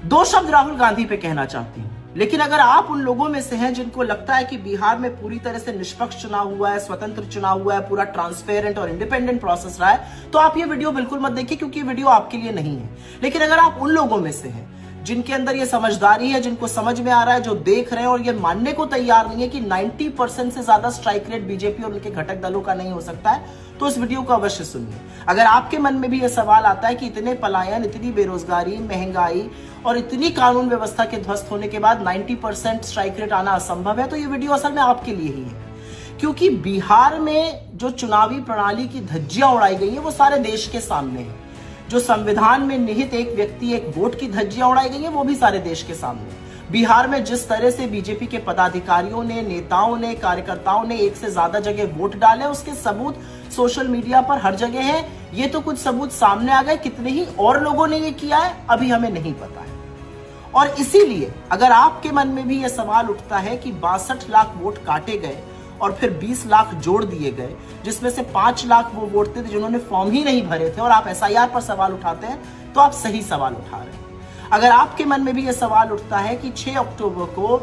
दो शब्द राहुल गांधी पे कहना चाहती हूँ, लेकिन अगर आप उन लोगों में से हैं जिनको लगता है कि बिहार में पूरी तरह से निष्पक्ष चुनाव हुआ है, स्वतंत्र चुनाव हुआ है, पूरा ट्रांसपेरेंट और इंडिपेंडेंट प्रोसेस रहा है, तो आप ये वीडियो बिल्कुल मत देखिए, क्योंकि ये वीडियो आपके लिए नहीं है। लेकिन अगर आप उन लोगों में से हैं जिनके अंदर ये समझदारी है, जिनको समझ में आ रहा है, जो देख रहे हैं और ये मानने को तैयार नहीं है कि 90% से ज्यादा स्ट्राइक रेट बीजेपी और उनके घटक दलों का नहीं हो सकता है, तो इस वीडियो को अवश्य सुनिए। अगर आपके मन में भी ये सवाल आता है कि इतने पलायन, इतनी बेरोजगारी, महंगाई और इतनी कानून व्यवस्था के ध्वस्त होने के बाद 90% स्ट्राइक रेट आना असंभव है, तो ये वीडियो असल में आपके लिए ही है। क्योंकि बिहार में जो चुनावी प्रणाली की धज्जियां उड़ाई गई है वो सारे देश के सामने है। जो संविधान में निहित एक व्यक्ति एक वोट की धज्जियां उड़ाई गई है वो भी सारे देश के सामने। बिहार में जिस तरह से बीजेपी के पदाधिकारियों ने, नेताओं ने, कार्यकर्ताओं ने एक से ज्यादा जगह वोट डाले, उसके सबूत सोशल मीडिया पर हर जगह है। ये तो कुछ सबूत सामने आ गए, कितने ही और लोगों ने ये किया है अभी हमें नहीं पता है। और इसीलिए अगर आपके मन में भी यह सवाल उठता है कि 62 लाख वोट काटे गए और फिर 20 लाख जोड़ दिए गए, जिसमें से 5 लाख वो वोट थे जिन्होंने फॉर्म ही नहीं भरे थे, और आप एसआईआर पर सवाल उठाते हैं, तो आप सही सवाल उठा रहे हैं। अगर आपके मन में भी यह सवाल उठता है कि 6 अक्टूबर को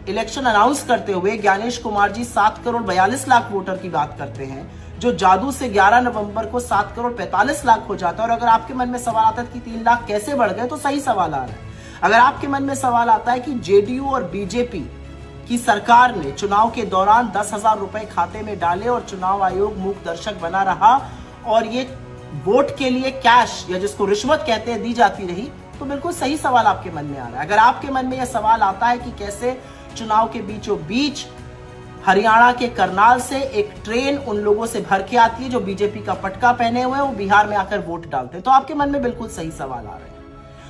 इलेक्शन अनाउंस करते हुए ज्ञानेश कुमार जी 7 करोड़ 42 लाख वोटर की बात करते हैं, जो जादू से 11 नवंबर को 7 करोड़ 45 लाख हो जाता है, और अगर आपके मन में सवाल आता है कि 3 लाख कैसे बढ़ गए, तो सही सवाल आ रहा है। अगर आपके मन में सवाल आता है कि जेडीयू और बीजेपी की सरकार ने चुनाव के दौरान 10,000 रुपए खाते में डाले और चुनाव आयोग मूक दर्शक बना रहा और ये वोट के लिए कैश या जिसको रिश्वत कहते हैं दी जाती रही, तो बिल्कुल सही सवाल आपके मन में आ रहा है। अगर आपके मन में यह सवाल आता है कि कैसे चुनाव के बीचों बीच हरियाणा के करनाल से एक ट्रेन उन लोगों से भर के आती है जो बीजेपी का पटका पहने हुए हैं, वो बिहार में आकर वोट डालते हैं, तो आपके मन में बिल्कुल सही सवाल आ रहे हैं।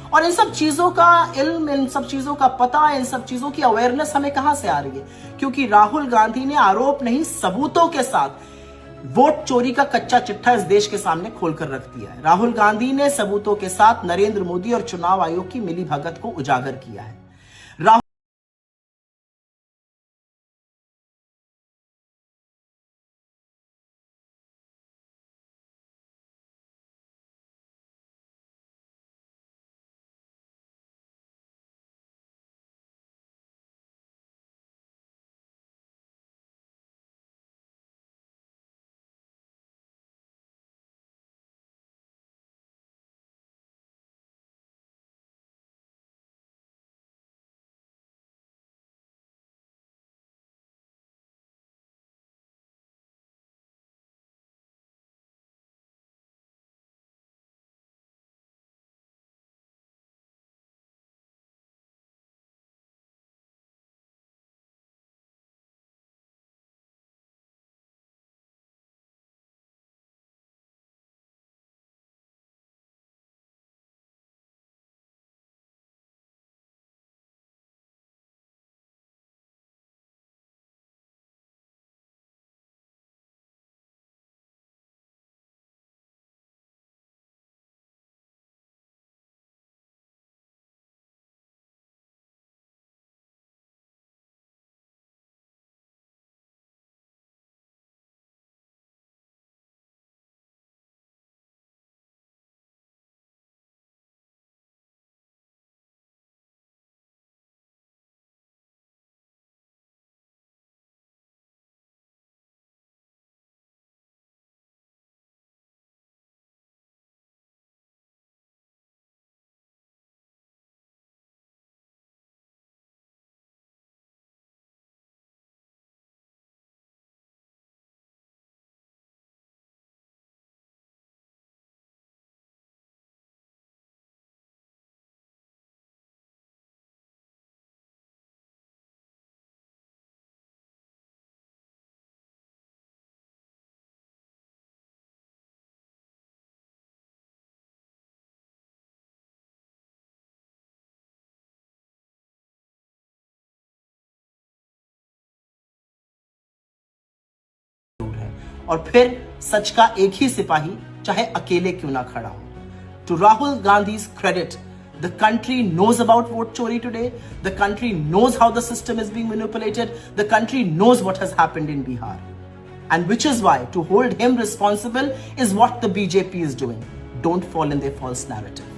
और इन सब चीजों का इल्म, इन सब चीजों का पता, इन सब चीजों की अवेयरनेस हमें कहां से आ रही है? क्योंकि राहुल गांधी ने आरोप नहीं सबूतों के साथ वोट चोरी का कच्चा चिट्ठा इस देश के सामने खोलकर रख दिया है। राहुल गांधी ने सबूतों के साथ नरेंद्र मोदी और चुनाव आयोग की मिलीभगत को उजागर किया है। राहुल और फिर सच का एक ही सिपाही चाहे अकेले क्यों ना खड़ा हो। टू राहुल गांधी's credit, the country knows about vote chori today. The country knows how the system is being manipulated. The country knows what has happened in Bihar. And which is why to hold him responsible is what the BJP is doing. Don't fall in their false narrative.